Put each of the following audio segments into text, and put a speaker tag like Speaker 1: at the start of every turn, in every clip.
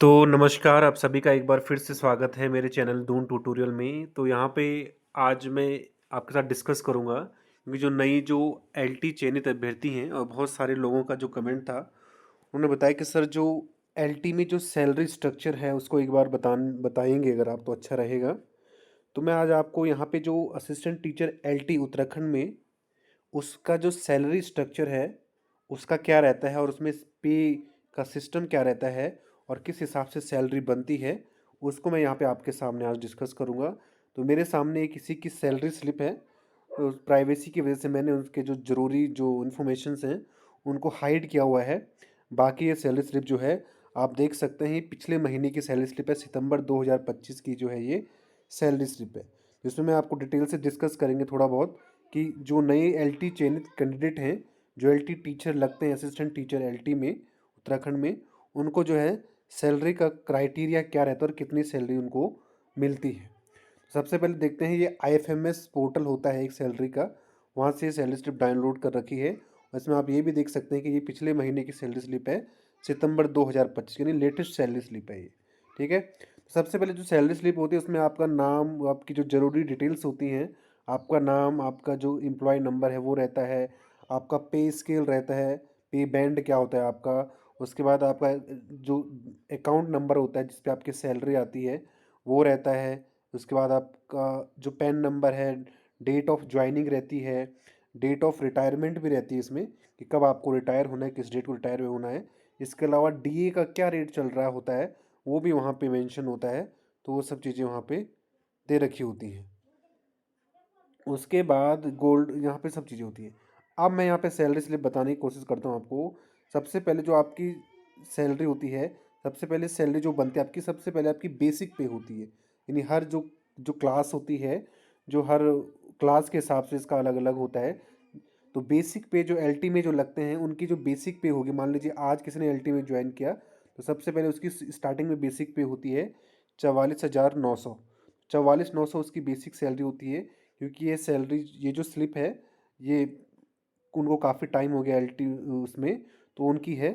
Speaker 1: तो नमस्कार, आप सभी का एक बार फिर से स्वागत है मेरे चैनल दून ट्यूटोरियल में। तो यहाँ पे आज मैं आपके साथ डिस्कस करूँगा कि जो नई जो एलटी चयनित अभ्यर्थी हैं और बहुत सारे लोगों का जो कमेंट था, उन्होंने बताया कि सर जो एलटी में जो सैलरी स्ट्रक्चर है उसको एक बार बताएंगे अगर आप तो अच्छा रहेगा। तो मैं आज आपको यहाँ पे जो असिस्टेंट टीचर एलटी उत्तराखंड में उसका जो सैलरी स्ट्रक्चर है उसका क्या रहता है और उसमें पे का सिस्टम क्या रहता है और किस हिसाब से सैलरी बनती है, उसको मैं यहाँ पे आपके सामने आज डिस्कस करूँगा। तो मेरे सामने एक किसी की सैलरी स्लिप है, तो प्राइवेसी की वजह से मैंने उसके जो ज़रूरी जो इन्फॉर्मेशंस हैं उनको हाइड किया हुआ है। बाकी ये सैलरी स्लिप जो है आप देख सकते हैं, पिछले महीने की सैलरी स्लिप है, सितंबर 2025 की जो है ये सैलरी स्लिप है, जिसमें मैं आपको डिटेल से डिस्कस करेंगे थोड़ा बहुत कि जो नए एलटी चयनित कैंडिडेट हैं, जो एलटी टीचर लगते हैं, असिस्टेंट टीचर एलटी में उत्तराखंड में, उनको जो है सैलरी का क्राइटेरिया क्या रहता है और कितनी सैलरी उनको मिलती है। सबसे पहले देखते हैं, ये आईएफएमएस पोर्टल होता है एक सैलरी का, वहाँ से सैलरी स्लिप डाउनलोड कर रखी है। और इसमें आप ये भी देख सकते हैं कि ये पिछले महीने की सैलरी स्लिप है, सितंबर 2025 यानी लेटेस्ट सैलरी स्लिप है ये। ठीक है, सबसे पहले जो सैलरी स्लिप होती है उसमें आपका नाम, आपकी जो ज़रूरी डिटेल्स होती हैं, आपका नाम, आपका जो एम्प्लॉय नंबर है वो रहता है, आपका पे स्केल रहता है, पे बैंड क्या होता है आपका, उसके बाद आपका जो अकाउंट नंबर होता है जिस पे आपकी सैलरी आती है वो रहता है, उसके बाद आपका जो पैन नंबर है, डेट ऑफ ज्वाइनिंग रहती है, डेट ऑफ रिटायरमेंट भी रहती है इसमें कि कब आपको रिटायर होना है, किस डेट को रिटायर होना है। इसके अलावा डीए का क्या रेट चल रहा होता है वो भी वहाँ पे मेंशन होता है, तो वो सब चीज़ें वहाँ पे दे रखी होती हैं। उसके बाद गोल्ड, यहाँ पे सब चीज़ें होती हैं। अब मैं यहाँ पे सैलरी स्लिप बताने की कोशिश करता हूँ आपको। सबसे पहले जो आपकी सैलरी होती है, सबसे पहले सैलरी जो बनती है आपकी, सबसे पहले आपकी बेसिक पे होती है, यानी हर जो जो क्लास होती है, जो हर क्लास के हिसाब से इसका अलग अलग होता है। तो बेसिक पे जो एलटी में जो लगते हैं उनकी जो बेसिक पे होगी, मान लीजिए आज किसी ने एलटी में ज्वाइन किया तो सबसे पहले उसकी स्टार्टिंग में बेसिक पे होती है 44,900। 44,900 उसकी बेसिक सैलरी होती है, क्योंकि ये सैलरी, ये जो स्लिप है, ये उनको काफ़ी टाइम हो गया एलटी उसमें, तो उनकी है।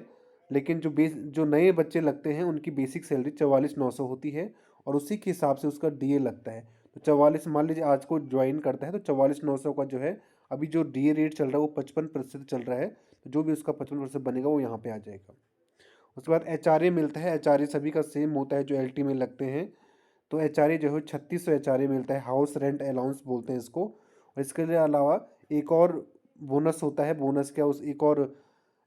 Speaker 1: लेकिन जो नए बच्चे लगते हैं उनकी बेसिक सैलरी 44,900 होती है और उसी के हिसाब से उसका डीए लगता है। तो 44, मान लीजिए आज को ज्वाइन करता है तो 44,900 का जो है, अभी जो डीए रेट चल रहा है वो 55% चल रहा है, तो जो भी उसका 55% बनेगा वो यहाँ पे आ जाएगा। उसके बाद एचआरए मिलता है, एचआरए सभी का सेम होता है जो एलटी में लगते हैं। तो एचआरए जो है 3600 एचआरए मिलता है, हाउस रेंट अलाउंस बोलते हैं इसको। और इसके अलावा एक और बोनस होता है, बोनस क्या, उस एक और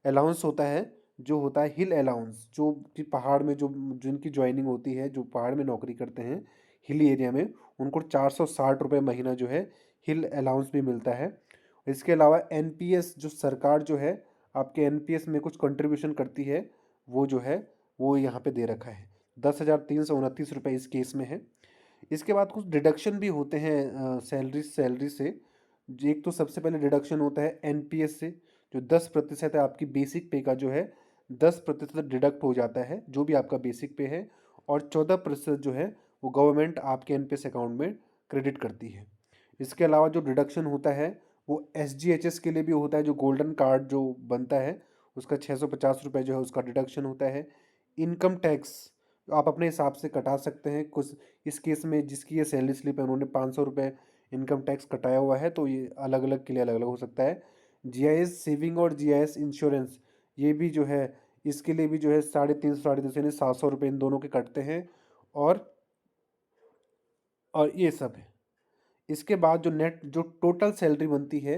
Speaker 1: अलाउंस होता है जो होता है हिल अलाउंस, जो कि पहाड़ में जो जिनकी ज्वाइनिंग होती है, जो पहाड़ में नौकरी करते हैं हिल एरिया में, उनको 460 रुपये महीना जो है हिल अलाउंस भी मिलता है। इसके अलावा एनपीएस, जो सरकार जो है आपके एनपीएस में कुछ कंट्रीब्यूशन करती है, वो जो है वो यहाँ पे दे रखा है, 10,329 रुपये इस केस में है। इसके बाद कुछ डिडक्शन भी होते हैं सैलरी सैलरी से। एक तो सबसे पहले डिडक्शन होता है एनपीएस से, जो 10% है आपकी बेसिक पे का जो है, 10% डिडक्ट हो जाता है जो भी आपका बेसिक पे है, और 14% जो है वो गवर्नमेंट आपके एनपीएस अकाउंट में क्रेडिट करती है। इसके अलावा जो डिडक्शन होता है वो एसजीएचएस के लिए भी होता है, जो गोल्डन कार्ड जो बनता है उसका 650 रुपये जो है उसका डिडक्शन होता है। इनकम टैक्स आप अपने हिसाब से कटा सकते हैं कुछ, इस केस में जिसकी ये सैलरी स्लिप है उन्होंने 500 रुपये इनकम टैक्स कटाया हुआ है, तो ये अलग अलग के लिए अलग अलग हो सकता है। जीआईएस सेविंग और जीआईएस इंश्योरेंस, ये भी जो है इसके लिए भी जो है 350 यानी 700 रुपये इन दोनों के कटते हैं। और ये सब है। इसके बाद जो नेट जो टोटल सैलरी बनती है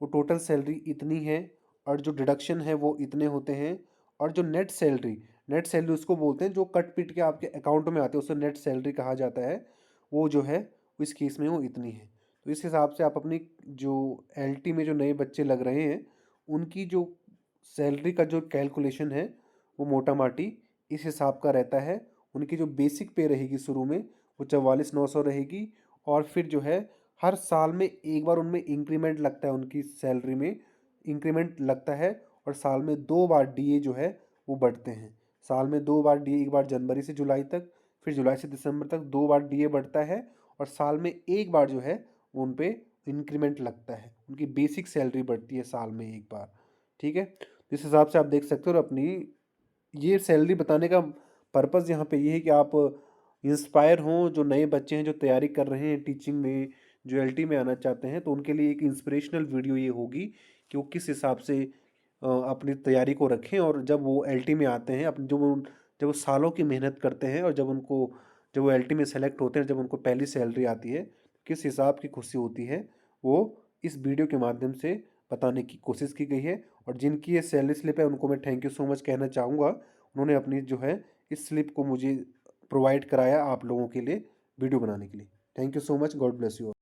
Speaker 1: वो टोटल सैलरी इतनी है, और जो डिडक्शन है वो इतने होते हैं। और जो नेट सैलरी उसको बोलते हैं जो कट पिट के आपके अकाउंट में आते हैं, उसे नेट सैलरी कहा जाता है। वो जो है इस केस में वो इतनी है। तो इस हिसाब से आप अपनी जो एलटी में जो नए बच्चे लग रहे हैं उनकी जो सैलरी का जो कैलकुलेशन है वो मोटा माटी इस हिसाब का रहता है। उनकी जो बेसिक पे रहेगी शुरू में वो 44,900 रहेगी, और फिर जो है हर साल में एक बार उनमें इंक्रीमेंट लगता है, उनकी सैलरी में इंक्रीमेंट लगता है। और साल में 2 बार डीए जो है वो बढ़ते हैं। साल में 2 बार डीए, एक बार जनवरी से जुलाई तक, फिर जुलाई से दिसंबर तक 2 बार डीए बढ़ता है। और साल में एक बार जो है वो उन पे इंक्रीमेंट लगता है, उनकी बेसिक सैलरी बढ़ती है साल में एक बार। ठीक है, तो इस हिसाब से आप देख सकते हो। और अपनी ये सैलरी बताने का पर्पज़ यहाँ पे ये है कि आप इंस्पायर हों, जो नए बच्चे हैं जो तैयारी कर रहे हैं टीचिंग में, जो एलटी में आना चाहते हैं, तो उनके लिए एक इंस्पिरेशनल वीडियो ये होगी कि वो किस हिसाब से अपनी तैयारी को रखें, और जब वो एलटी में आते हैं, अपनी जब वो सालों की मेहनत करते हैं और जब वो एलटी में सेलेक्ट होते हैं, जब उनको पहली सैलरी आती है, किस हिसाब की खुशी होती है, वो इस वीडियो के माध्यम से बताने की कोशिश की गई है। और जिनकी ये सैलरी स्लिप है उनको मैं थैंक यू सो मच कहना चाहूँगा। उन्होंने अपनी जो है इस स्लिप को मुझे प्रोवाइड कराया आप लोगों के लिए वीडियो बनाने के लिए। Thank you so much, God bless you.